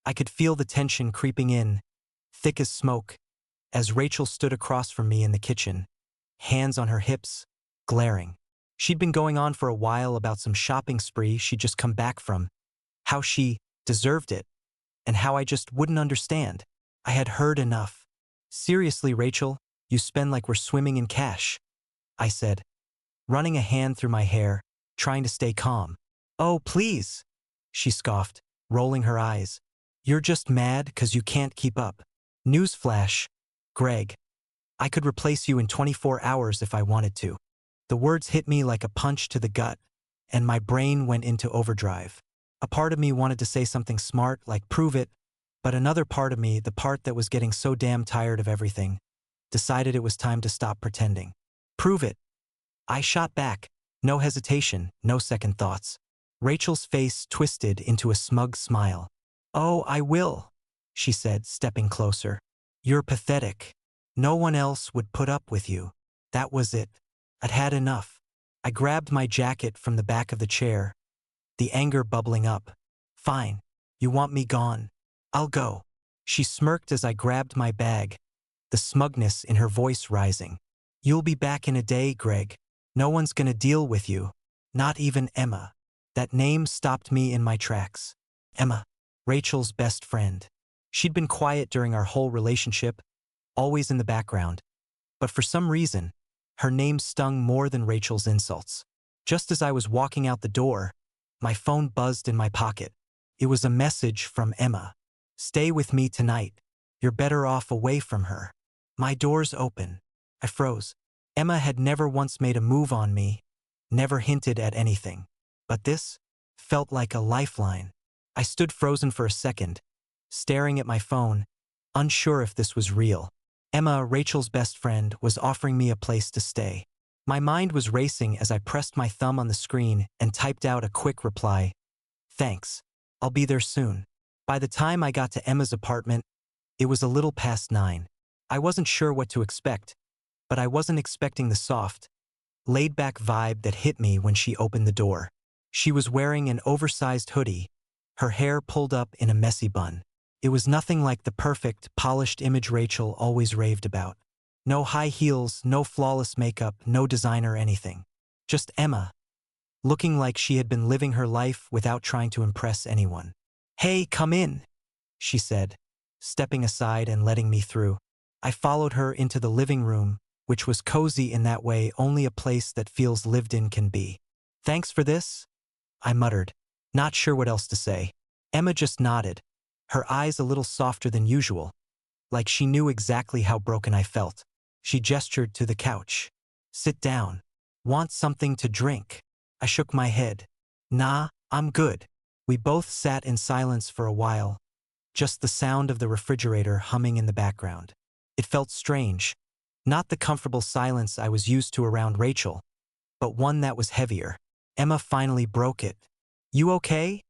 I could feel the tension creeping in, thick as smoke, as Rachel stood across from me in the kitchen, hands on her hips, glaring. She'd been going on for a while about some shopping spree she'd just come back from, how she deserved it, and how I just wouldn't understand. I had heard enough. "Seriously, Rachel, you spend like we're swimming in cash," I said, running a hand through my hair, trying to stay calm. "Oh, please," she scoffed, rolling her eyes. "You're just mad 'cause you can't keep up. Newsflash, Greg. I could replace you in 24 hours if I wanted to." The words hit me like a punch to the gut, and my brain went into overdrive. A part of me wanted to say something smart, like prove it, but another part of me, the part that was getting so damn tired of everything, decided it was time to stop pretending. "Prove it," I shot back, no hesitation, no second thoughts. Rachel's face twisted into a smug smile. "Oh, I will," she said, stepping closer. "You're pathetic. No one else would put up with you." That was it. I'd had enough. I grabbed my jacket from the back of the chair, the anger bubbling up. "Fine. You want me gone? I'll go." She smirked as I grabbed my bag, the smugness in her voice rising. "You'll be back in a day, Greg. No one's gonna deal with you. Not even Emma." That name stopped me in my tracks. Emma, Rachel's best friend. She'd been quiet during our whole relationship, always in the background. But for some reason, her name stung more than Rachel's insults. Just as I was walking out the door, my phone buzzed in my pocket. It was a message from Emma. "Stay with me tonight. You're better off away from her." My door's open. I froze. Emma had never once made a move on me, never hinted at anything. But this felt like a lifeline. I stood frozen for a second, staring at my phone, unsure if this was real. Emma, Rachel's best friend, was offering me a place to stay. My mind was racing as I pressed my thumb on the screen and typed out a quick reply. "Thanks. I'll be there soon." By the time I got to Emma's apartment, it was a little past 9. I wasn't sure what to expect, but I wasn't expecting the soft, laid-back vibe that hit me when she opened the door. She was wearing an oversized hoodie, her hair pulled up in a messy bun. It was nothing like the perfect, polished image Rachel always raved about. No high heels, no flawless makeup, no designer anything. Just Emma, looking like she had been living her life without trying to impress anyone. "Hey, come in," she said, stepping aside and letting me through. I followed her into the living room, which was cozy in that way only a place that feels lived in can be. "Thanks for this," I muttered, not sure what else to say. Emma just nodded, her eyes a little softer than usual, like she knew exactly how broken I felt. She gestured to the couch. "Sit down. Want something to drink?" I shook my head. "Nah, I'm good." We both sat in silence for a while, just the sound of the refrigerator humming in the background. It felt strange, not the comfortable silence I was used to around Rachel, but one that was heavier. Emma finally broke it. "You okay?"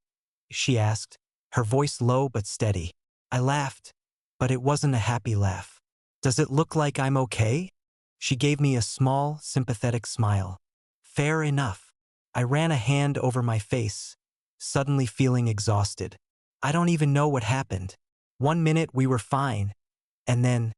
she asked, her voice low but steady. I laughed, but it wasn't a happy laugh. "Does it look like I'm okay?" She gave me a small, sympathetic smile. "Fair enough." I ran a hand over my face, suddenly feeling exhausted. I don't even know what happened. One minute we were fine, and then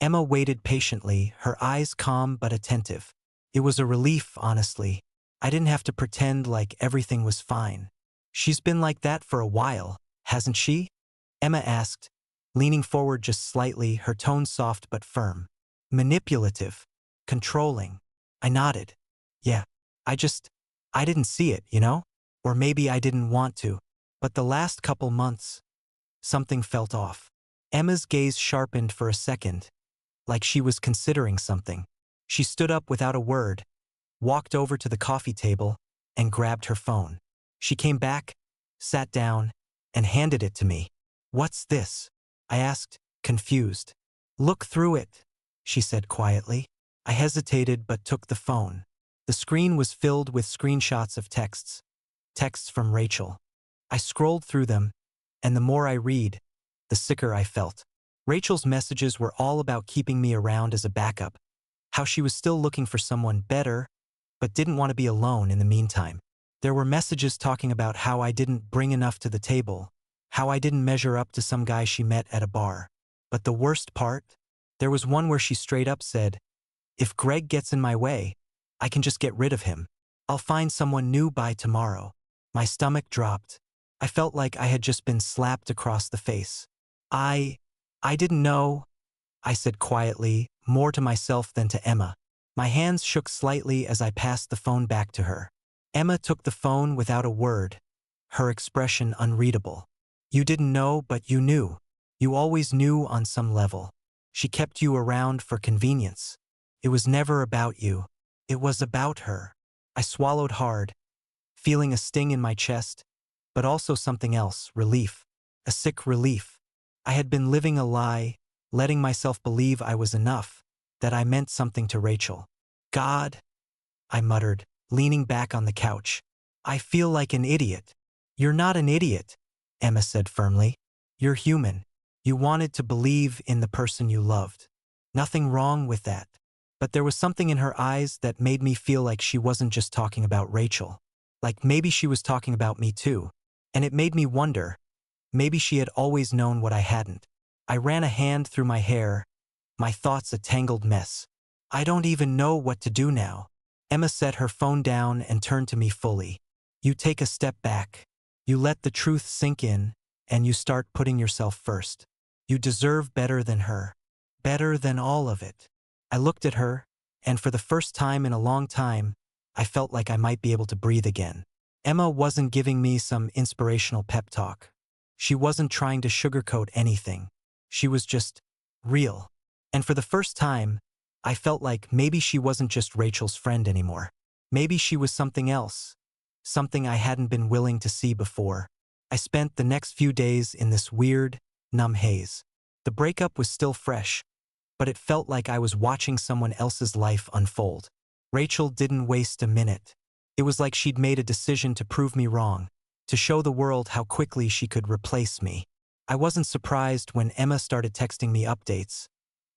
Emma waited patiently, her eyes calm but attentive. It was a relief, honestly. I didn't have to pretend like everything was fine. "She's been like that for a while, hasn't she?" Emma asked, leaning forward just slightly, her tone soft but firm. "Manipulative. Controlling." I nodded. "Yeah. I didn't see it, you know? Or maybe I didn't want to. But the last couple months, something felt off." Emma's gaze sharpened for a second, like she was considering something. She stood up without a word, walked over to the coffee table, and grabbed her phone. She came back, sat down, and handed it to me. "What's this?" I asked, confused. "Look through it," she said quietly. I hesitated but took the phone. The screen was filled with screenshots of texts from Rachel. I scrolled through them, and the more I read, the sicker I felt. Rachel's messages were all about keeping me around as a backup, how she was still looking for someone better, but didn't want to be alone in the meantime. There were messages talking about how I didn't bring enough to the table, how I didn't measure up to some guy she met at a bar. But the worst part? There was one where she straight up said, "If Greg gets in my way, I can just get rid of him. I'll find someone new by tomorrow." My stomach dropped. I felt like I had just been slapped across the face. I didn't know," I said quietly, more to myself than to Emma. My hands shook slightly as I passed the phone back to her. Emma took the phone without a word, her expression unreadable. "You didn't know, but you knew. You always knew on some level. She kept you around for convenience. It was never about you. It was about her." I swallowed hard, feeling a sting in my chest, but also something else, relief. A sick relief. I had been living a lie, letting myself believe I was enough, that I meant something to Rachel. "God," I muttered, leaning back on the couch. "I feel like an idiot." "You're not an idiot," Emma said firmly. "You're human. You wanted to believe in the person you loved. Nothing wrong with that." But there was something in her eyes that made me feel like she wasn't just talking about Rachel. Like maybe she was talking about me too. And it made me wonder, maybe she had always known what I hadn't. I ran a hand through my hair, my thoughts a tangled mess. "I don't even know what to do now." Emma set her phone down and turned to me fully. "You take a step back. You let the truth sink in, and you start putting yourself first. You deserve better than her. Better than all of it." I looked at her, and for the first time in a long time, I felt like I might be able to breathe again. Emma wasn't giving me some inspirational pep talk. She wasn't trying to sugarcoat anything. She was just real. And for the first time, I felt like maybe she wasn't just Rachel's friend anymore. Maybe she was something else, something I hadn't been willing to see before. I spent the next few days in this weird, numb haze. The breakup was still fresh, but it felt like I was watching someone else's life unfold. Rachel didn't waste a minute. It was like she'd made a decision to prove me wrong, to show the world how quickly she could replace me. I wasn't surprised when Emma started texting me updates,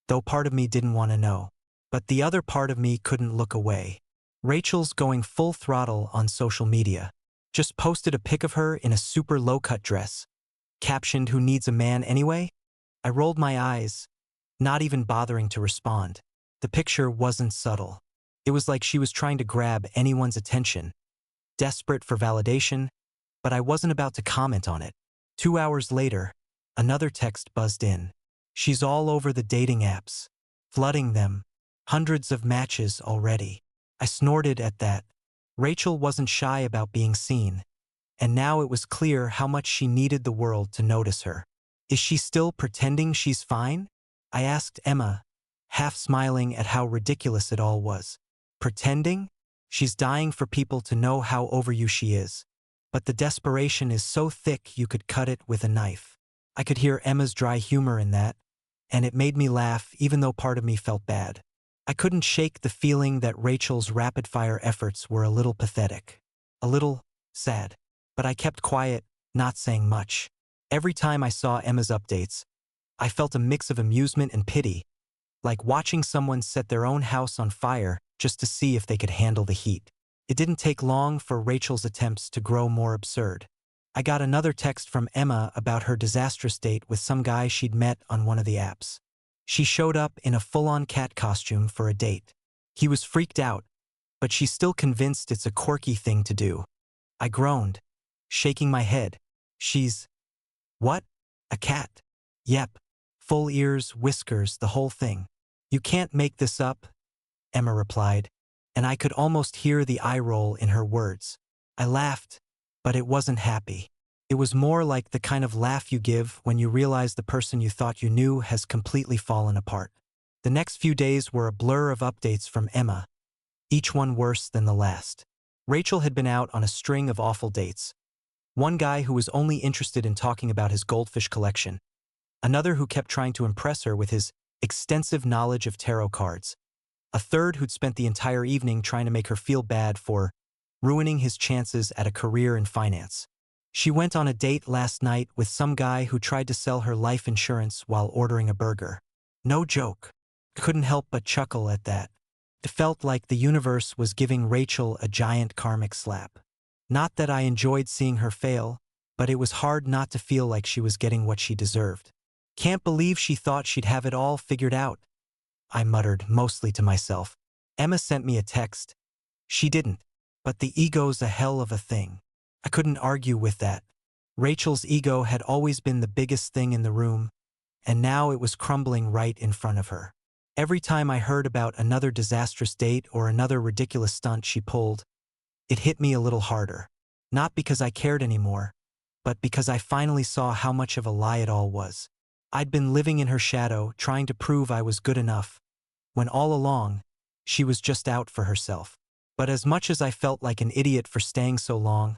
though part of me didn't want to know. But the other part of me couldn't look away. Rachel's going full throttle on social media. Just posted a pic of her in a super low-cut dress. Captioned, "Who needs a man anyway?" I rolled my eyes, not even bothering to respond. The picture wasn't subtle. It was like she was trying to grab anyone's attention, desperate for validation, but I wasn't about to comment on it. 2 hours later, another text buzzed in. "She's all over the dating apps, flooding them. Hundreds of matches already." I snorted at that. Rachel wasn't shy about being seen, and now it was clear how much she needed the world to notice her. "Is she still pretending she's fine?" I asked Emma, half smiling at how ridiculous it all was. "Pretending? She's dying for people to know how over you she is. But the desperation is so thick you could cut it with a knife." I could hear Emma's dry humor in that, and it made me laugh even though part of me felt bad. I couldn't shake the feeling that Rachel's rapid-fire efforts were a little pathetic, a little sad. But I kept quiet, not saying much. Every time I saw Emma's updates, I felt a mix of amusement and pity, like watching someone set their own house on fire just to see if they could handle the heat. It didn't take long for Rachel's attempts to grow more absurd. I got another text from Emma about her disastrous date with some guy she'd met on one of the apps. She showed up in a full-on cat costume for a date. He was freaked out, but she's still convinced it's a quirky thing to do. I groaned, shaking my head. "She's... what? A cat?" "Yep. Full ears, whiskers, the whole thing." "You can't make this up," Emma replied, and I could almost hear the eye roll in her words. I laughed, but it wasn't happy. It was more like the kind of laugh you give when you realize the person you thought you knew has completely fallen apart. The next few days were a blur of updates from Emma, each one worse than the last. Rachel had been out on a string of awful dates. One guy who was only interested in talking about his goldfish collection. Another who kept trying to impress her with his extensive knowledge of tarot cards. A third who'd spent the entire evening trying to make her feel bad for ruining his chances at a career in finance. She went on a date last night with some guy who tried to sell her life insurance while ordering a burger. No joke. Couldn't help but chuckle at that. It felt like the universe was giving Rachel a giant karmic slap. Not that I enjoyed seeing her fail, but it was hard not to feel like she was getting what she deserved. Can't believe she thought she'd have it all figured out, I muttered, mostly to myself. Emma sent me a text. She didn't, but the ego's a hell of a thing. I couldn't argue with that. Rachel's ego had always been the biggest thing in the room, and now it was crumbling right in front of her. Every time I heard about another disastrous date or another ridiculous stunt she pulled, it hit me a little harder. Not because I cared anymore, but because I finally saw how much of a lie it all was. I'd been living in her shadow, trying to prove I was good enough, when all along, she was just out for herself. But as much as I felt like an idiot for staying so long,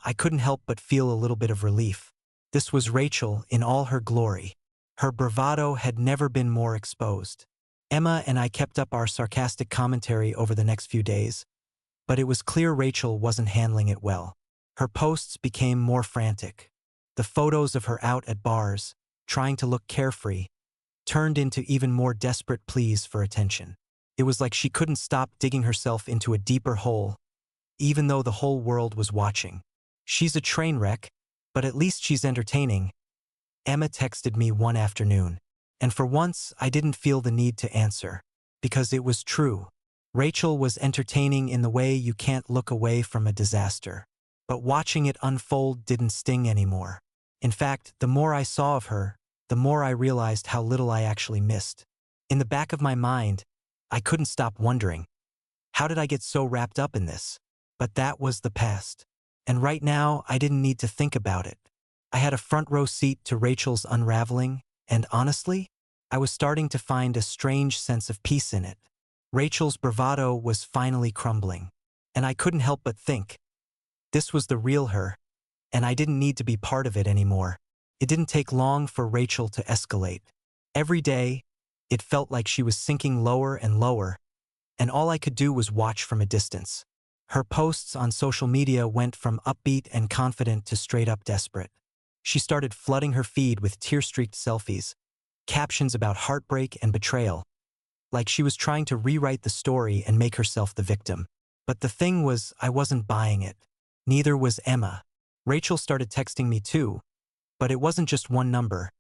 I couldn't help but feel a little bit of relief. This was Rachel in all her glory. Her bravado had never been more exposed. Emma and I kept up our sarcastic commentary over the next few days, but it was clear Rachel wasn't handling it well. Her posts became more frantic. The photos of her out at bars, trying to look carefree, turned into even more desperate pleas for attention. It was like she couldn't stop digging herself into a deeper hole, even though the whole world was watching. She's a train wreck, but at least she's entertaining, Emma texted me one afternoon. And for once, I didn't feel the need to answer, because it was true. Rachel was entertaining in the way you can't look away from a disaster. But watching it unfold didn't sting anymore. In fact, the more I saw of her, the more I realized how little I actually missed. In the back of my mind, I couldn't stop wondering, how did I get so wrapped up in this? But that was the past. And right now, I didn't need to think about it. I had a front row seat to Rachel's unraveling, and honestly, I was starting to find a strange sense of peace in it. Rachel's bravado was finally crumbling, and I couldn't help but think, this was the real her, and I didn't need to be part of it anymore. It didn't take long for Rachel to escalate. Every day, it felt like she was sinking lower and lower, and all I could do was watch from a distance. Her posts on social media went from upbeat and confident to straight-up desperate. She started flooding her feed with tear-streaked selfies, captions about heartbreak and betrayal, like she was trying to rewrite the story and make herself the victim. But the thing was, I wasn't buying it. Neither was Emma. Rachel started texting me too, but it wasn't just one number.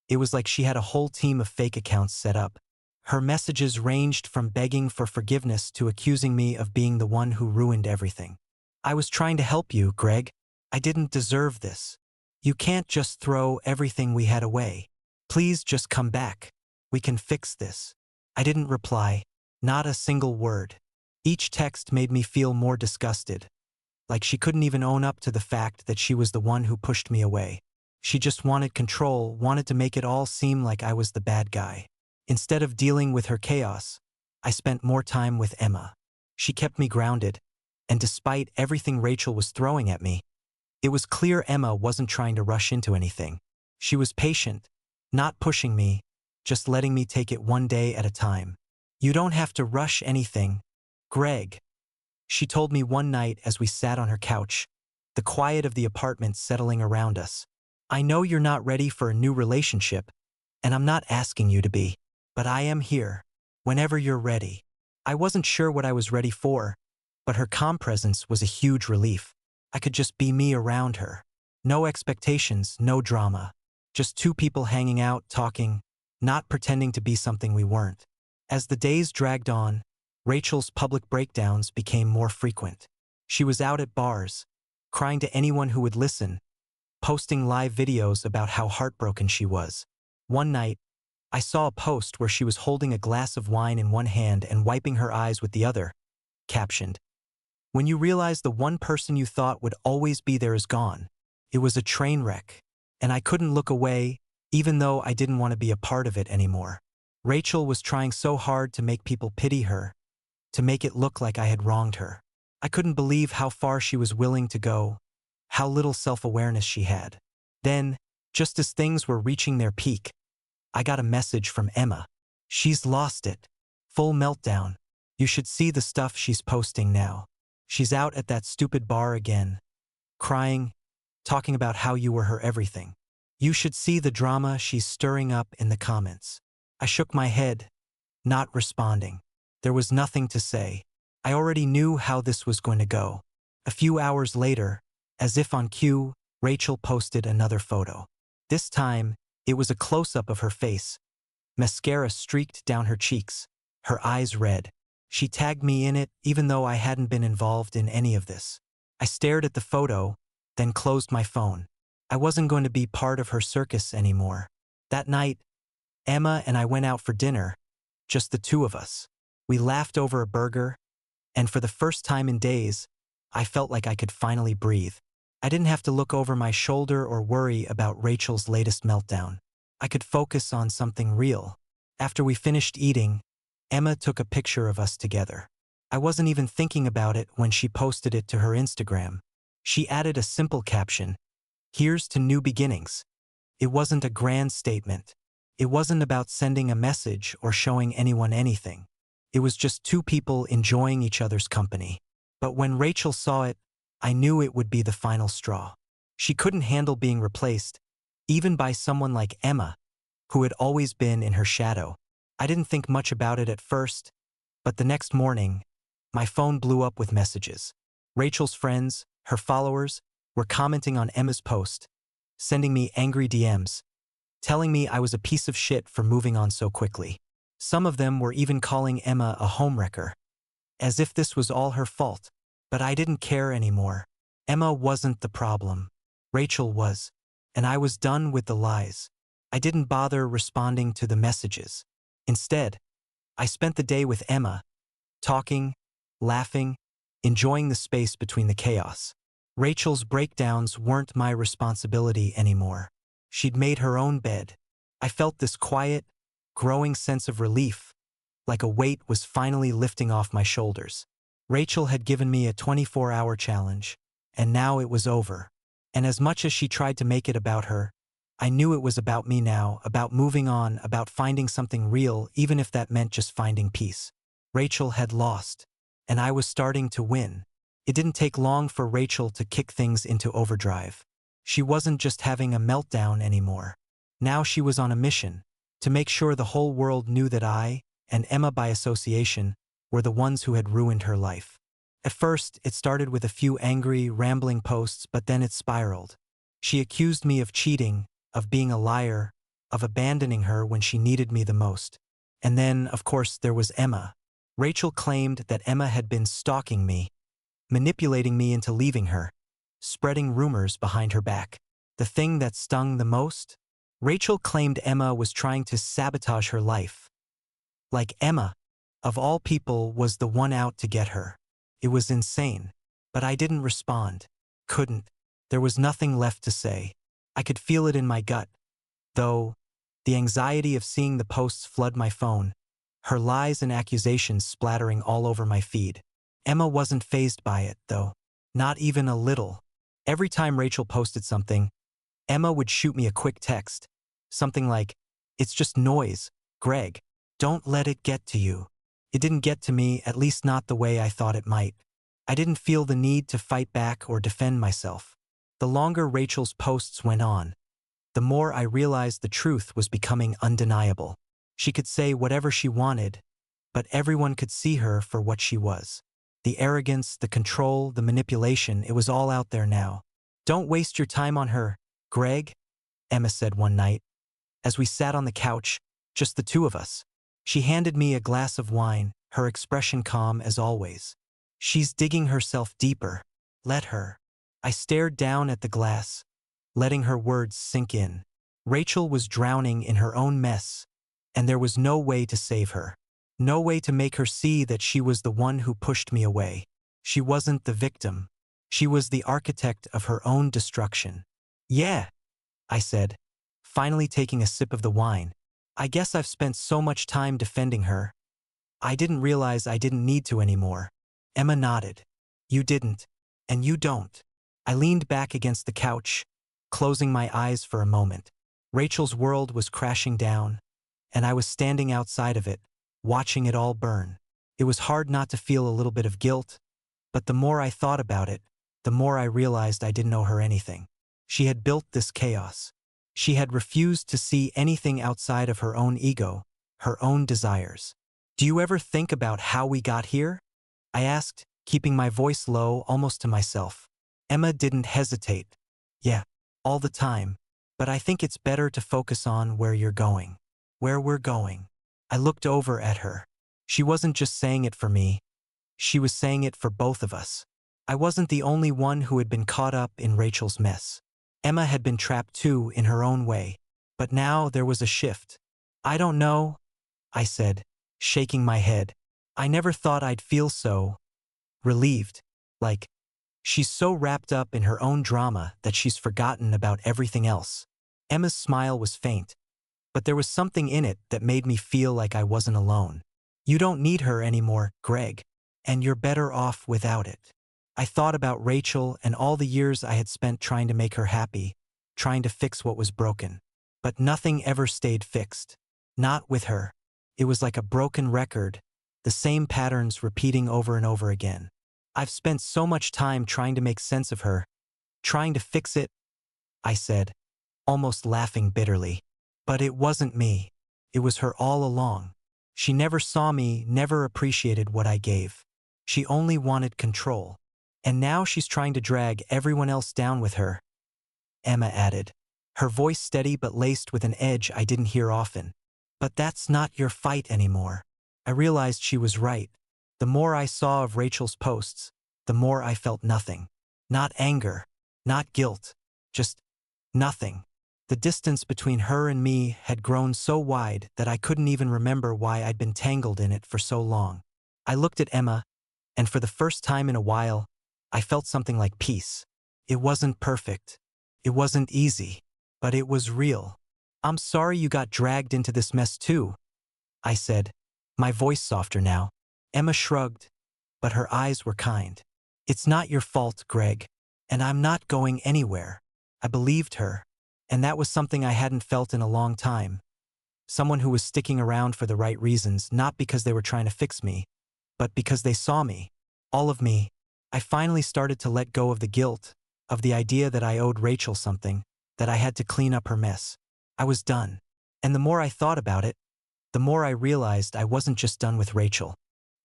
It was like she had a whole team of fake accounts set up. Her messages ranged from begging for forgiveness to accusing me of being the one who ruined everything. I was trying to help you, Greg. I didn't deserve this. You can't just throw everything we had away. Please just come back. We can fix this. I didn't reply, not a single word. Each text made me feel more disgusted, like she couldn't even own up to the fact that she was the one who pushed me away. She just wanted control, wanted to make it all seem like I was the bad guy. Instead of dealing with her chaos, I spent more time with Emma. She kept me grounded, and despite everything Rachel was throwing at me, it was clear Emma wasn't trying to rush into anything. She was patient, not pushing me, just letting me take it one day at a time. You don't have to rush anything, Greg, she told me one night as we sat on her couch, the quiet of the apartment settling around us. I know you're not ready for a new relationship, and I'm not asking you to be, but I am here, whenever you're ready. I wasn't sure what I was ready for, but her calm presence was a huge relief. I could just be me around her. No expectations, no drama. Just two people hanging out, talking, not pretending to be something we weren't. As the days dragged on, Rachel's public breakdowns became more frequent. She was out at bars, crying to anyone who would listen, posting live videos about how heartbroken she was. One night, I saw a post where she was holding a glass of wine in one hand and wiping her eyes with the other, captioned, "When you realize the one person you thought would always be there is gone." It was a train wreck, and I couldn't look away, even though I didn't want to be a part of it anymore. Rachel was trying so hard to make people pity her, to make it look like I had wronged her. I couldn't believe how far she was willing to go, how little self-awareness she had. Then, just as things were reaching their peak, I got a message from Emma. "She's lost it. Full meltdown. You should see the stuff she's posting now. She's out at that stupid bar again, crying, talking about how you were her everything. You should see the drama she's stirring up in the comments." I shook my head, not responding. There was nothing to say. I already knew how this was going to go. A few hours later, as if on cue, Rachel posted another photo. This time, it was a close-up of her face. Mascara streaked down her cheeks, her eyes red. She tagged me in it even though I hadn't been involved in any of this. I stared at the photo, then closed my phone. I wasn't going to be part of her circus anymore. That night, Emma and I went out for dinner, just the two of us. We laughed over a burger, and for the first time in days, I felt like I could finally breathe. I didn't have to look over my shoulder or worry about Rachel's latest meltdown. I could focus on something real. After we finished eating, Emma took a picture of us together. I wasn't even thinking about it when she posted it to her Instagram. She added a simple caption, "Here's to new beginnings." It wasn't a grand statement. It wasn't about sending a message or showing anyone anything. It was just two people enjoying each other's company. But when Rachel saw it, I knew it would be the final straw. She couldn't handle being replaced, even by someone like Emma, who had always been in her shadow. I didn't think much about it at first, but the next morning, my phone blew up with messages. Rachel's friends, her followers, were commenting on Emma's post, sending me angry DMs, telling me I was a piece of shit for moving on so quickly. Some of them were even calling Emma a homewrecker, as if this was all her fault. But I didn't care anymore. Emma wasn't the problem. Rachel was, and I was done with the lies. I didn't bother responding to the messages. Instead, I spent the day with Emma, talking, laughing, enjoying the space between the chaos. Rachel's breakdowns weren't my responsibility anymore. She'd made her own bed. I felt this quiet, growing sense of relief, like a weight was finally lifting off my shoulders. Rachel had given me a 24-hour challenge, and now it was over. And as much as she tried to make it about her, I knew it was about me now, about moving on, about finding something real, even if that meant just finding peace. Rachel had lost, and I was starting to win. It didn't take long for Rachel to kick things into overdrive. She wasn't just having a meltdown anymore. Now she was on a mission, to make sure the whole world knew that I, and Emma by association, were the ones who had ruined her life. At first, it started with a few angry, rambling posts, but then it spiraled. She accused me of cheating, of being a liar, of abandoning her when she needed me the most. And then, of course, there was Emma. Rachel claimed that Emma had been stalking me, manipulating me into leaving her, spreading rumors behind her back. The thing that stung the most? Rachel claimed Emma was trying to sabotage her life. Like Emma, of all people, was the one out to get her. It was insane. But I didn't respond. Couldn't. There was nothing left to say. I could feel it in my gut. Though, the anxiety of seeing the posts flood my phone, her lies and accusations splattering all over my feed. Emma wasn't fazed by it, though. Not even a little. Every time Rachel posted something, Emma would shoot me a quick text. Something like, "It's just noise, Greg. Don't let it get to you." It didn't get to me, at least not the way I thought it might. I didn't feel the need to fight back or defend myself. The longer Rachel's posts went on, the more I realized the truth was becoming undeniable. She could say whatever she wanted, but everyone could see her for what she was. The arrogance, the control, the manipulation, it was all out there now. "Don't waste your time on her, Greg," Emma said one night, as we sat on the couch, just the two of us. She handed me a glass of wine, her expression calm as always. "She's digging herself deeper. Let her." I stared down at the glass, letting her words sink in. Rachel was drowning in her own mess, and there was no way to save her. No way to make her see that she was the one who pushed me away. She wasn't the victim. She was the architect of her own destruction. "Yeah," I said, finally taking a sip of the wine. "I guess I've spent so much time defending her. I didn't realize I didn't need to anymore." Emma nodded. "You didn't, and you don't." I leaned back against the couch, closing my eyes for a moment. Rachel's world was crashing down, and I was standing outside of it, watching it all burn. It was hard not to feel a little bit of guilt, but the more I thought about it, the more I realized I didn't owe her anything. She had built this chaos. She had refused to see anything outside of her own ego, her own desires. "Do you ever think about how we got here?" I asked, keeping my voice low, almost to myself. Emma didn't hesitate. Yeah, all the time. But I think it's better to focus on where you're going. Where we're going. I looked over at her. She wasn't just saying it for me. She was saying it for both of us. I wasn't the only one who had been caught up in Rachel's mess. Emma had been trapped too in her own way. But now there was a shift. I don't know, I said, shaking my head. I never thought I'd feel so relieved. Like, she's so wrapped up in her own drama that she's forgotten about everything else. Emma's smile was faint, but there was something in it that made me feel like I wasn't alone. You don't need her anymore, Greg, and you're better off without it. I thought about Rachel and all the years I had spent trying to make her happy, trying to fix what was broken. But nothing ever stayed fixed. Not with her. It was like a broken record, the same patterns repeating over and over again. I've spent so much time trying to make sense of her, trying to fix it, I said, almost laughing bitterly. But it wasn't me. It was her all along. She never saw me, never appreciated what I gave. She only wanted control. And now she's trying to drag everyone else down with her, Emma added, her voice steady but laced with an edge I didn't hear often. But that's not your fight anymore. I realized she was right. The more I saw of Rachel's posts, the more I felt nothing. Not anger, not guilt, just nothing. The distance between her and me had grown so wide that I couldn't even remember why I'd been tangled in it for so long. I looked at Emma, and for the first time in a while, I felt something like peace. It wasn't perfect. It wasn't easy, but it was real. I'm sorry you got dragged into this mess too, I said, my voice softer now. Emma shrugged, but her eyes were kind. It's not your fault, Greg, and I'm not going anywhere. I believed her, and that was something I hadn't felt in a long time. Someone who was sticking around for the right reasons, not because they were trying to fix me, but because they saw me. All of me. I finally started to let go of the guilt, of the idea that I owed Rachel something, that I had to clean up her mess. I was done. And the more I thought about it, the more I realized I wasn't just done with Rachel.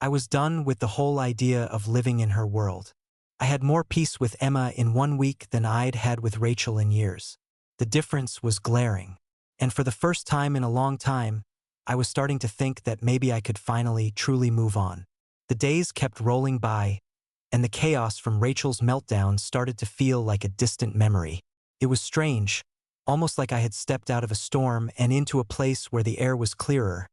I was done with the whole idea of living in her world. I had more peace with Emma in 1 week than I'd had with Rachel in years. The difference was glaring. And for the first time in a long time, I was starting to think that maybe I could finally, truly move on. The days kept rolling by, and the chaos from Rachel's meltdown started to feel like a distant memory. It was strange, almost like I had stepped out of a storm and into a place where the air was clearer,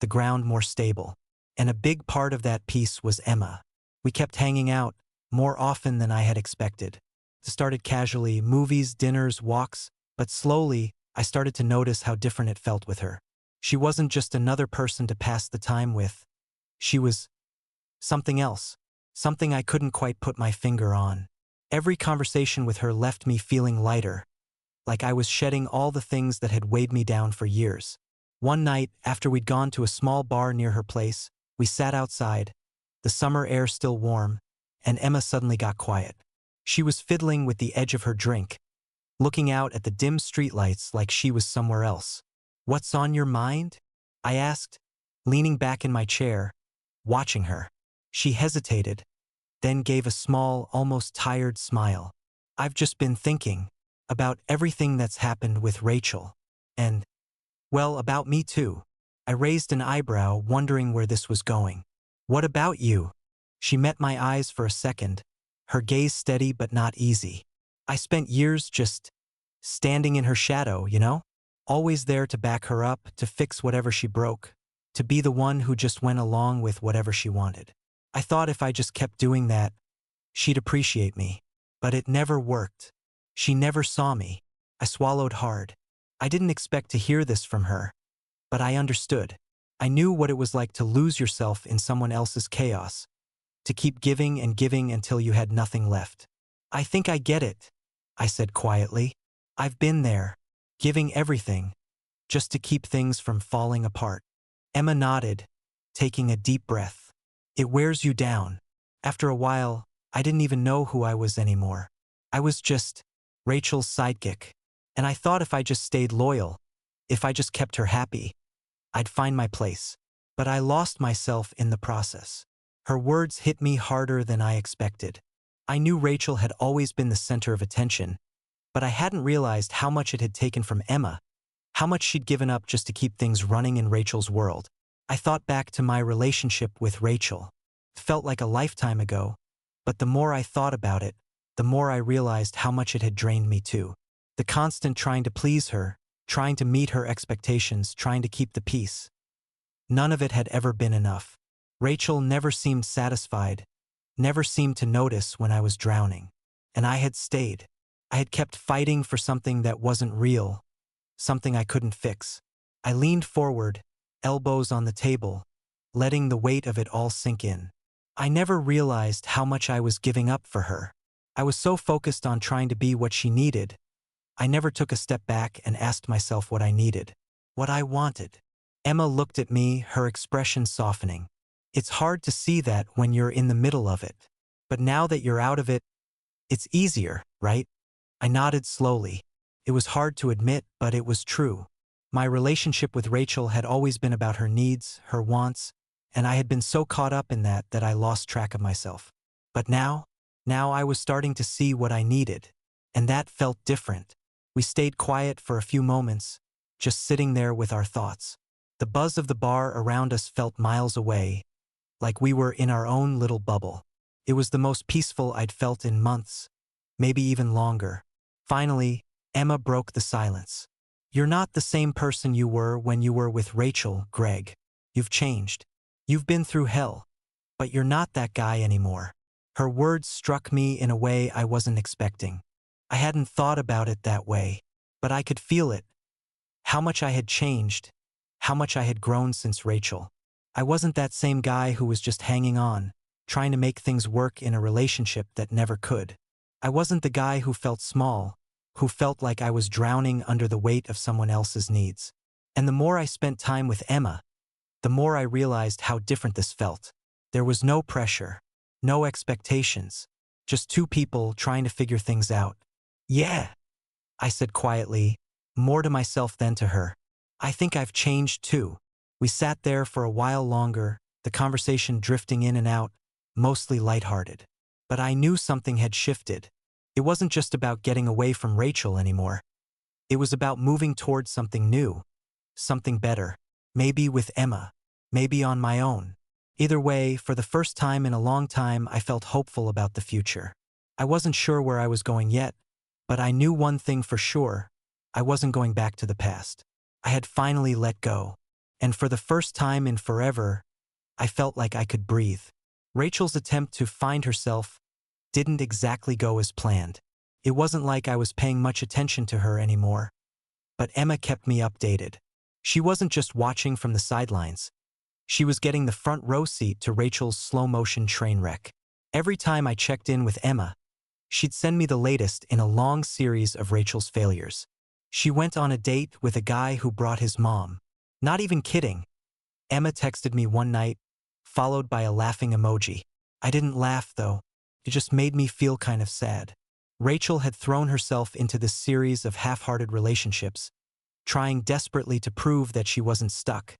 the ground more stable. And a big part of that peace was Emma. We kept hanging out, more often than I had expected. It started casually, movies, dinners, walks, but slowly, I started to notice how different it felt with her. She wasn't just another person to pass the time with. She was something else, something I couldn't quite put my finger on. Every conversation with her left me feeling lighter, like I was shedding all the things that had weighed me down for years. One night, after we'd gone to a small bar near her place, we sat outside, the summer air still warm, and Emma suddenly got quiet. She was fiddling with the edge of her drink, looking out at the dim streetlights like she was somewhere else. "What's on your mind?" I asked, leaning back in my chair, watching her. She hesitated, then gave a small, almost tired smile. "I've just been thinking about everything that's happened with Rachel. And, well, about me too." I raised an eyebrow, wondering where this was going. "What about you?" She met my eyes for a second, her gaze steady but not easy. "I spent years just standing in her shadow, you know? Always there to back her up, to fix whatever she broke, to be the one who just went along with whatever she wanted. I thought if I just kept doing that, she'd appreciate me. But it never worked. She never saw me." I swallowed hard. I didn't expect to hear this from her, but I understood. I knew what it was like to lose yourself in someone else's chaos, to keep giving and giving until you had nothing left. "I think I get it," I said quietly. "I've been there, giving everything, just to keep things from falling apart." Emma nodded, taking a deep breath. "It wears you down. After a while, I didn't even know who I was anymore. I was just Rachel's sidekick, and I thought if I just stayed loyal, if I just kept her happy, I'd find my place. But I lost myself in the process." Her words hit me harder than I expected. I knew Rachel had always been the center of attention, But I hadn't realized how much it had taken from Emma, how much she'd given up just to keep things running in Rachel's world. I thought back to my relationship with Rachel. It felt like a lifetime ago, but the more I thought about it, the more I realized how much it had drained me too. The constant trying to please her, trying to meet her expectations, trying to keep the peace. None of it had ever been enough. Rachel never seemed satisfied, never seemed to notice when I was drowning. And I had stayed. I had kept fighting for something that wasn't real, something I couldn't fix. I leaned forward, elbows on the table, letting the weight of it all sink in. I never realized how much I was giving up for her. I was so focused on trying to be what she needed, I never took a step back and asked myself what I needed, what I wanted. Emma looked at me, her expression softening. It's hard to see that when you're in the middle of it. But now that you're out of it, it's easier, right? I nodded slowly. It was hard to admit, but it was true. My relationship with Rachel had always been about her needs, her wants, and I had been so caught up in that I lost track of myself. But now I was starting to see what I needed, and that felt different. We stayed quiet for a few moments, just sitting there with our thoughts. The buzz of the bar around us felt miles away, like we were in our own little bubble. It was the most peaceful I'd felt in months, maybe even longer. Finally, Emma broke the silence. You're not the same person you were when you were with Rachel, Greg. You've changed. You've been through hell, but you're not that guy anymore. Her words struck me in a way I wasn't expecting. I hadn't thought about it that way, but I could feel it. How much I had changed, how much I had grown since Rachel. I wasn't that same guy who was just hanging on, trying to make things work in a relationship that never could. I wasn't the guy who felt small, who felt like I was drowning under the weight of someone else's needs. And the more I spent time with Emma, the more I realized how different this felt. There was no pressure, no expectations, just two people trying to figure things out. Yeah, I said quietly, more to myself than to her. I think I've changed too. We sat there for a while longer, the conversation drifting in and out, mostly lighthearted. But I knew something had shifted. It wasn't just about getting away from Rachel anymore. It was about moving towards something new, something better. Maybe with Emma, maybe on my own. Either way, for the first time in a long time, I felt hopeful about the future. I wasn't sure where I was going yet, but I knew one thing for sure. I wasn't going back to the past. I had finally let go. And for the first time in forever, I felt like I could breathe. Rachel's attempt to find herself didn't exactly go as planned. It wasn't like I was paying much attention to her anymore. But Emma kept me updated. She wasn't just watching from the sidelines. She was getting the front row seat to Rachel's slow-motion train wreck. Every time I checked in with Emma, she'd send me the latest in a long series of Rachel's failures. She went on a date with a guy who brought his mom. Not even kidding. Emma texted me one night, followed by a laughing emoji. I didn't laugh, though. It just made me feel kind of sad. Rachel had thrown herself into this series of half-hearted relationships, trying desperately to prove that she wasn't stuck,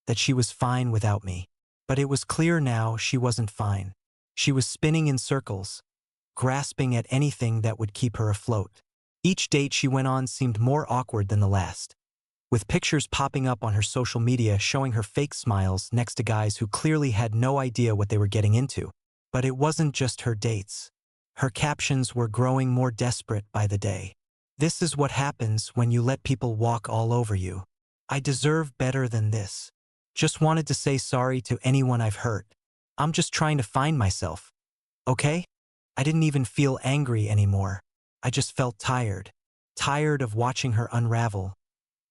that she was fine without me. But it was clear now she wasn't fine. She was spinning in circles, grasping at anything that would keep her afloat. Each date she went on seemed more awkward than the last, with pictures popping up on her social media showing her fake smiles next to guys who clearly had no idea what they were getting into. But it wasn't just her dates. Her captions were growing more desperate by the day. This is what happens when you let people walk all over you. I deserve better than this. Just wanted to say sorry to anyone I've hurt. I'm just trying to find myself. Okay? I didn't even feel angry anymore. I just felt tired. Tired of watching her unravel.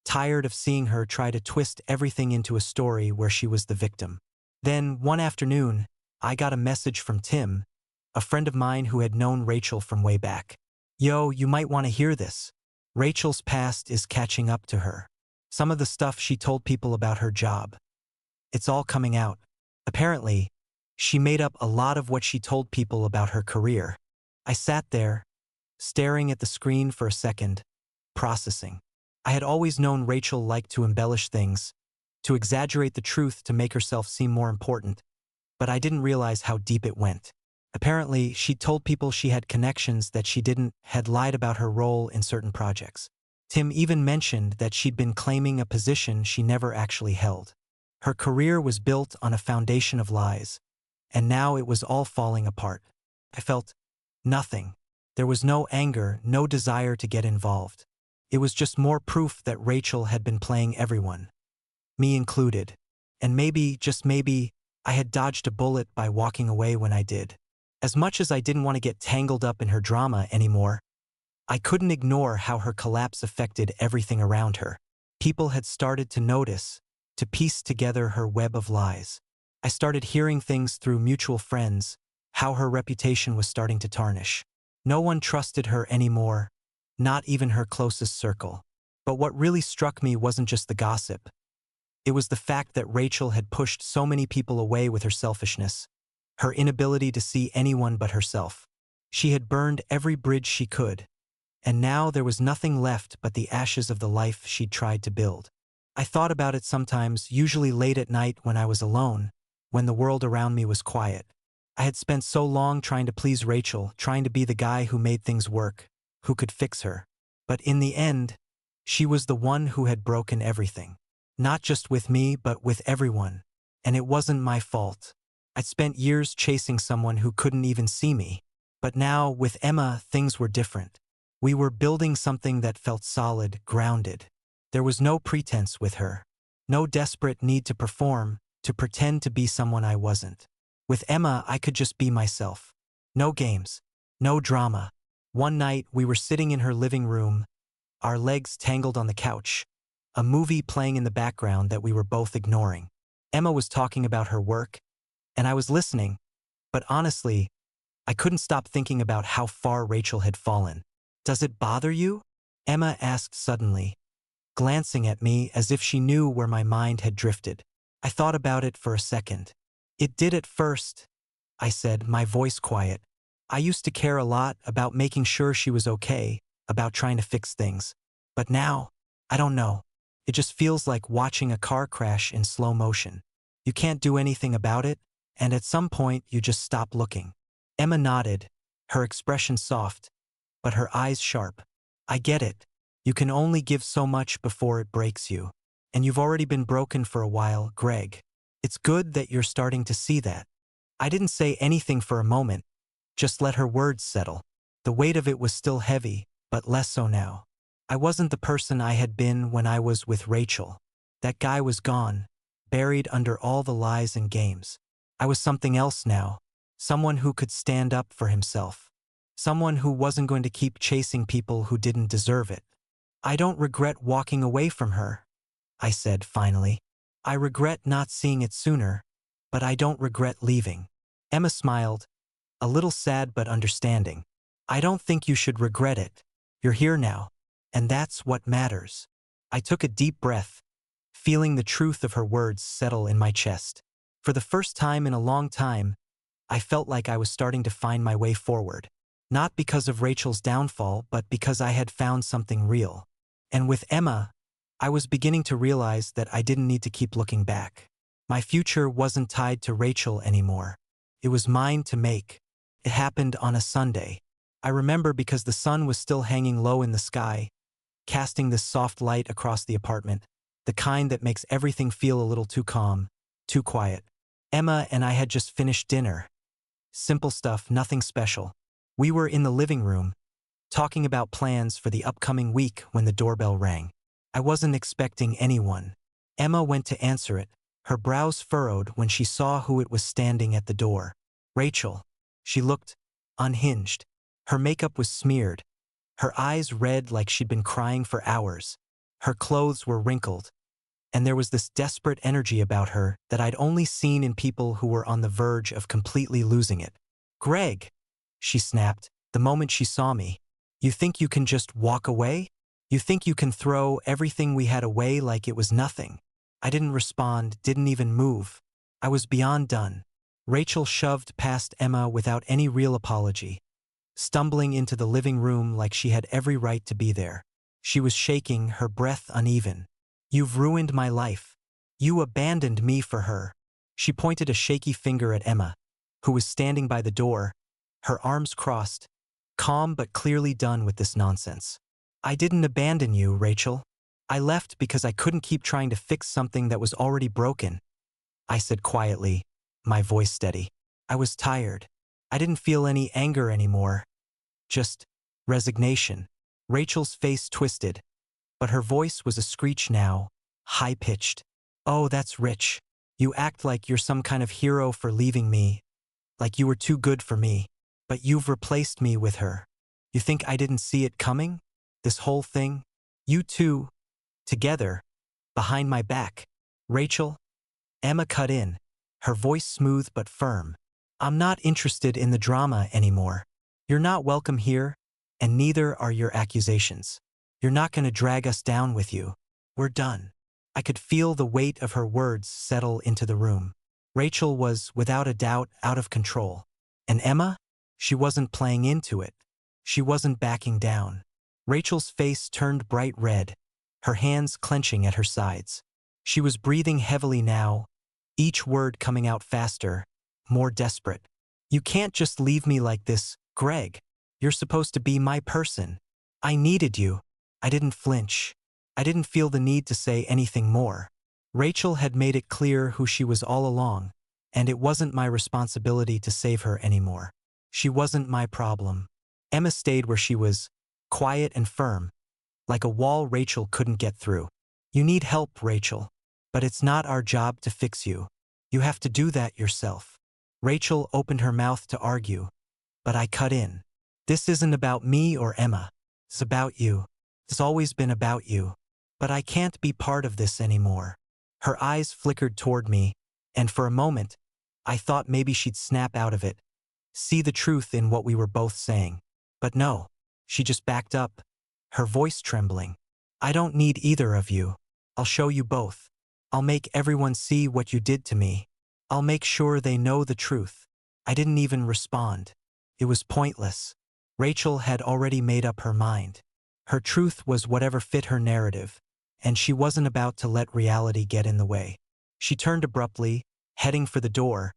Tired of seeing her try to twist everything into a story where she was the victim. Then, one afternoon, I got a message from Tim, a friend of mine who had known Rachel from way back. Yo, you might want to hear this. Rachel's past is catching up to her. Some of the stuff she told people about her job. It's all coming out. Apparently, she made up a lot of what she told people about her career. I sat there, staring at the screen for a second, processing. I had always known Rachel liked to embellish things, to exaggerate the truth to make herself seem more important, but I didn't realize how deep it went. Apparently, she'd told people she had connections that she didn't, had lied about her role in certain projects. Tim even mentioned that she'd been claiming a position she never actually held. Her career was built on a foundation of lies, and now it was all falling apart. I felt nothing. There was no anger, no desire to get involved. It was just more proof that Rachel had been playing everyone, me included. And maybe, just maybe, I had dodged a bullet by walking away when I did. As much as I didn't want to get tangled up in her drama anymore, I couldn't ignore how her collapse affected everything around her. People had started to notice, to piece together her web of lies. I started hearing things through mutual friends, how her reputation was starting to tarnish. No one trusted her anymore, not even her closest circle. But what really struck me wasn't just the gossip. It was the fact that Rachel had pushed so many people away with her selfishness, her inability to see anyone but herself. She had burned every bridge she could, and now there was nothing left but the ashes of the life she'd tried to build. I thought about it sometimes, usually late at night when I was alone, when the world around me was quiet. I had spent so long trying to please Rachel, trying to be the guy who made things work, who could fix her. But in the end, she was the one who had broken everything. Not just with me, but with everyone. And it wasn't my fault. I'd spent years chasing someone who couldn't even see me. But now, with Emma, things were different. We were building something that felt solid, grounded. There was no pretense with her. No desperate need to perform, to pretend to be someone I wasn't. With Emma, I could just be myself. No games. No drama. One night, we were sitting in her living room, our legs tangled on the couch, a movie playing in the background that we were both ignoring. Emma was talking about her work, and I was listening, but honestly, I couldn't stop thinking about how far Rachel had fallen. "Does it bother you?" Emma asked suddenly, glancing at me as if she knew where my mind had drifted. I thought about it for a second. "It did at first," I said, my voice quiet. "I used to care a lot about making sure she was okay, about trying to fix things. But now, I don't know. It just feels like watching a car crash in slow motion. You can't do anything about it, and at some point you just stop looking." Emma nodded, her expression soft, but her eyes sharp. "I get it. You can only give so much before it breaks you. And you've already been broken for a while, Greg. It's good that you're starting to see that." I didn't say anything for a moment, just let her words settle. The weight of it was still heavy, but less so now. I wasn't the person I had been when I was with Rachel. That guy was gone, buried under all the lies and games. I was something else now, someone who could stand up for himself. Someone who wasn't going to keep chasing people who didn't deserve it. "I don't regret walking away from her," I said finally. "I regret not seeing it sooner, but I don't regret leaving." Emma smiled, a little sad but understanding. "I don't think you should regret it. You're here now, and that's what matters." I took a deep breath, feeling the truth of her words settle in my chest. For the first time in a long time, I felt like I was starting to find my way forward. Not because of Rachel's downfall, but because I had found something real. And with Emma, I was beginning to realize that I didn't need to keep looking back. My future wasn't tied to Rachel anymore. It was mine to make. It happened on a Sunday. I remember because the sun was still hanging low in the sky, casting this soft light across the apartment, the kind that makes everything feel a little too calm, too quiet. Emma and I had just finished dinner. Simple stuff, nothing special. We were in the living room, talking about plans for the upcoming week when the doorbell rang. I wasn't expecting anyone. Emma went to answer it, her brows furrowed when she saw who it was standing at the door. Rachel. She looked unhinged. Her makeup was smeared, her eyes red like she'd been crying for hours. Her clothes were wrinkled, and there was this desperate energy about her that I'd only seen in people who were on the verge of completely losing it. "Greg," she snapped, the moment she saw me. "You think you can just walk away? You think you can throw everything we had away like it was nothing?" I didn't respond, didn't even move. I was beyond done. Rachel shoved past Emma without any real apology, stumbling into the living room like she had every right to be there. She was shaking, her breath uneven. "You've ruined my life. You abandoned me for her." She pointed a shaky finger at Emma, who was standing by the door, her arms crossed, calm but clearly done with this nonsense. I didn't abandon you, Rachel. I left because I couldn't keep trying to fix something that was already broken, I said quietly, my voice steady. I was tired. I didn't feel any anger anymore. Just resignation. Rachel's face twisted, but her voice was a screech now, high-pitched. Oh, that's rich. You act like you're some kind of hero for leaving me, like you were too good for me. But you've replaced me with her. You think I didn't see it coming? This whole thing? You two, together, behind my back. Rachel? Emma cut in, her voice smooth but firm. I'm not interested in the drama anymore. You're not welcome here, and neither are your accusations. You're not going to drag us down with you. We're done. I could feel the weight of her words settle into the room. Rachel was, without a doubt, out of control. And Emma? She wasn't playing into it. She wasn't backing down. Rachel's face turned bright red, her hands clenching at her sides. She was breathing heavily now, each word coming out faster, more desperate. You can't just leave me like this, Greg. You're supposed to be my person. I needed you. I didn't flinch. I didn't feel the need to say anything more. Rachel had made it clear who she was all along, and it wasn't my responsibility to save her anymore. She wasn't my problem. Emma stayed where she was, quiet and firm, like a wall Rachel couldn't get through. You need help, Rachel, but it's not our job to fix you. You have to do that yourself. Rachel opened her mouth to argue, but I cut in. This isn't about me or Emma. It's about you. It's always been about you. But I can't be part of this anymore. Her eyes flickered toward me, and for a moment, I thought maybe she'd snap out of it, see the truth in what we were both saying. But no, she just backed up, her voice trembling. I don't need either of you. I'll show you both. I'll make everyone see what you did to me. I'll make sure they know the truth. I didn't even respond. It was pointless. Rachel had already made up her mind. Her truth was whatever fit her narrative, and she wasn't about to let reality get in the way. She turned abruptly, heading for the door,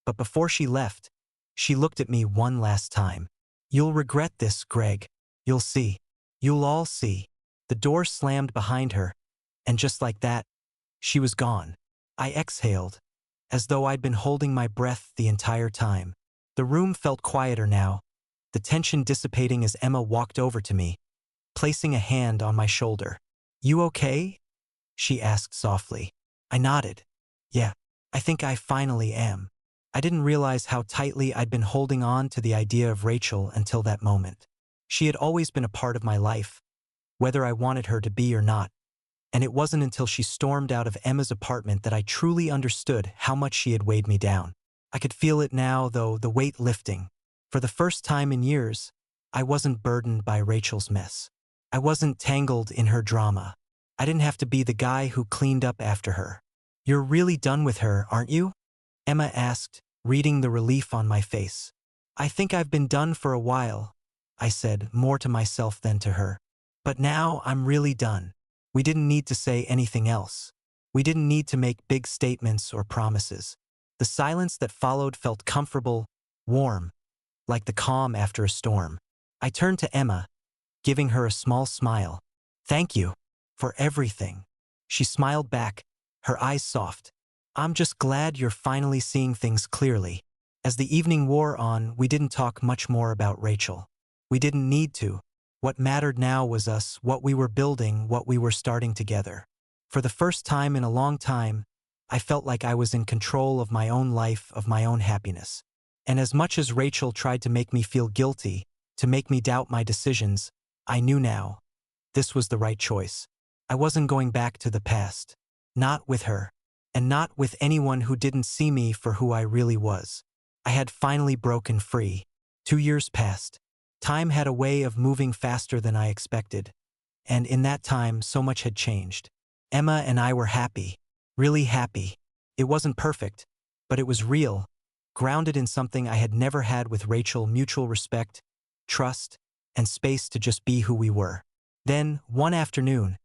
but before she left, she looked at me one last time. You'll regret this, Greg. You'll see. You'll all see. The door slammed behind her, and just like that, she was gone. I exhaled, as though I'd been holding my breath the entire time. The room felt quieter now, the tension dissipating as Emma walked over to me, placing a hand on my shoulder. You okay? She asked softly. I nodded. Yeah, I think I finally am. I didn't realize how tightly I'd been holding on to the idea of Rachel until that moment. She had always been a part of my life, whether I wanted her to be or not. And it wasn't until she stormed out of Emma's apartment that I truly understood how much she had weighed me down. I could feel it now, though, the weight lifting. For the first time in years, I wasn't burdened by Rachel's mess. I wasn't tangled in her drama. I didn't have to be the guy who cleaned up after her. You're really done with her, aren't you? Emma asked, reading the relief on my face. I think I've been done for a while, I said, more to myself than to her. But now I'm really done. We didn't need to say anything else. We didn't need to make big statements or promises. The silence that followed felt comfortable, warm, like the calm after a storm. I turned to Emma, giving her a small smile. Thank you for everything. She smiled back, her eyes soft. I'm just glad you're finally seeing things clearly. As the evening wore on, we didn't talk much more about Rachel. We didn't need to. What mattered now was us, what we were building, what we were starting together. For the first time in a long time, I felt like I was in control of my own life, of my own happiness. And as much as Rachel tried to make me feel guilty, to make me doubt my decisions, I knew now. This was the right choice. I wasn't going back to the past. Not with her. And not with anyone who didn't see me for who I really was. I had finally broken free. 2 years passed. Time had a way of moving faster than I expected. And in that time, so much had changed. Emma and I were happy. Really happy. It wasn't perfect, but it was real, grounded in something I had never had with Rachel: mutual respect, trust, and space to just be who we were. Then, one afternoon,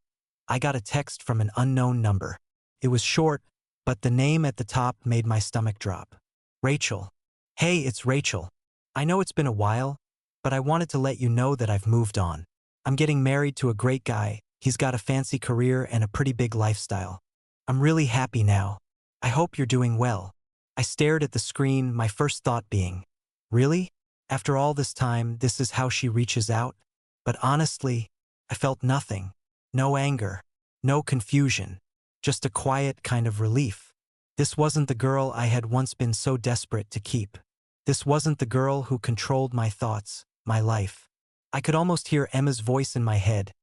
I got a text from an unknown number. It was short, but the name at the top made my stomach drop. Rachel. Hey, it's Rachel. I know it's been a while, but I wanted to let you know that I've moved on. I'm getting married to a great guy. He's got a fancy career and a pretty big lifestyle. I'm really happy now. I hope you're doing well." I stared at the screen, my first thought being, really? After all this time, this is how she reaches out? But honestly, I felt nothing. No anger. No confusion. Just a quiet kind of relief. This wasn't the girl I had once been so desperate to keep. This wasn't the girl who controlled my thoughts, my life. I could almost hear Emma's voice in my head.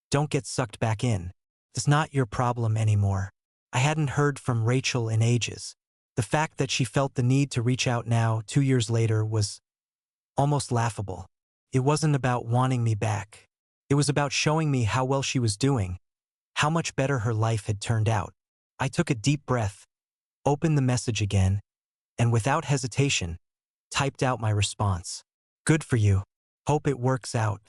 "Don't get sucked back in. It's not your problem anymore." I hadn't heard from Rachel in ages. The fact that she felt the need to reach out now, 2 years later, was almost laughable. It wasn't about wanting me back. It was about showing me how well she was doing, how much better her life had turned out. I took a deep breath, opened the message again, and without hesitation, typed out my response. "Good for you. Hope it works out.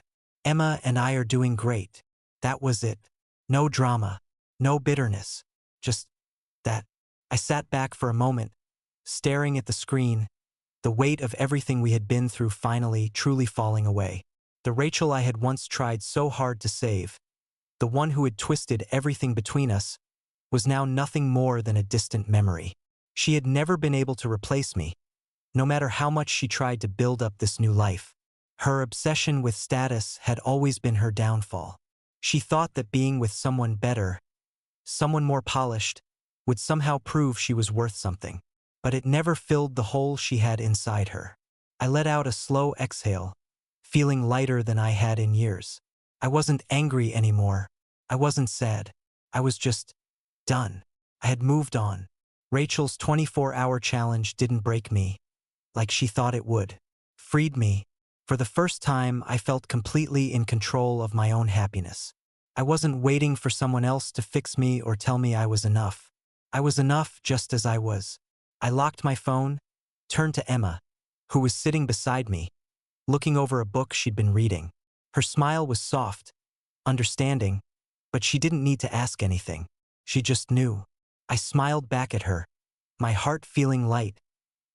Emma and I are doing great." That was it. No drama. No bitterness. Just that. I sat back for a moment, staring at the screen, the weight of everything we had been through finally, truly falling away. The Rachel I had once tried so hard to save, the one who had twisted everything between us, was now nothing more than a distant memory. She had never been able to replace me, no matter how much she tried to build up this new life. Her obsession with status had always been her downfall. She thought that being with someone better, someone more polished, would somehow prove she was worth something. But it never filled the hole she had inside her. I let out a slow exhale, feeling lighter than I had in years. I wasn't angry anymore. I wasn't sad. I was just done. I had moved on. Rachel's 24-hour challenge didn't break me, like she thought it would. Freed me. For the first time, I felt completely in control of my own happiness. I wasn't waiting for someone else to fix me or tell me I was enough. I was enough just as I was. I locked my phone, turned to Emma, who was sitting beside me, looking over a book she'd been reading. Her smile was soft, understanding, but she didn't need to ask anything. She just knew. I smiled back at her, my heart feeling light,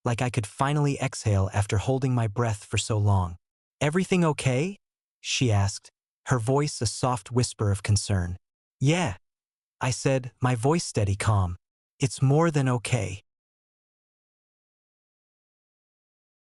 like I could finally exhale after holding my breath for so long. "Everything okay?" she asked, her voice a soft whisper of concern. "Yeah," I said, my voice steady calm. "It's more than okay.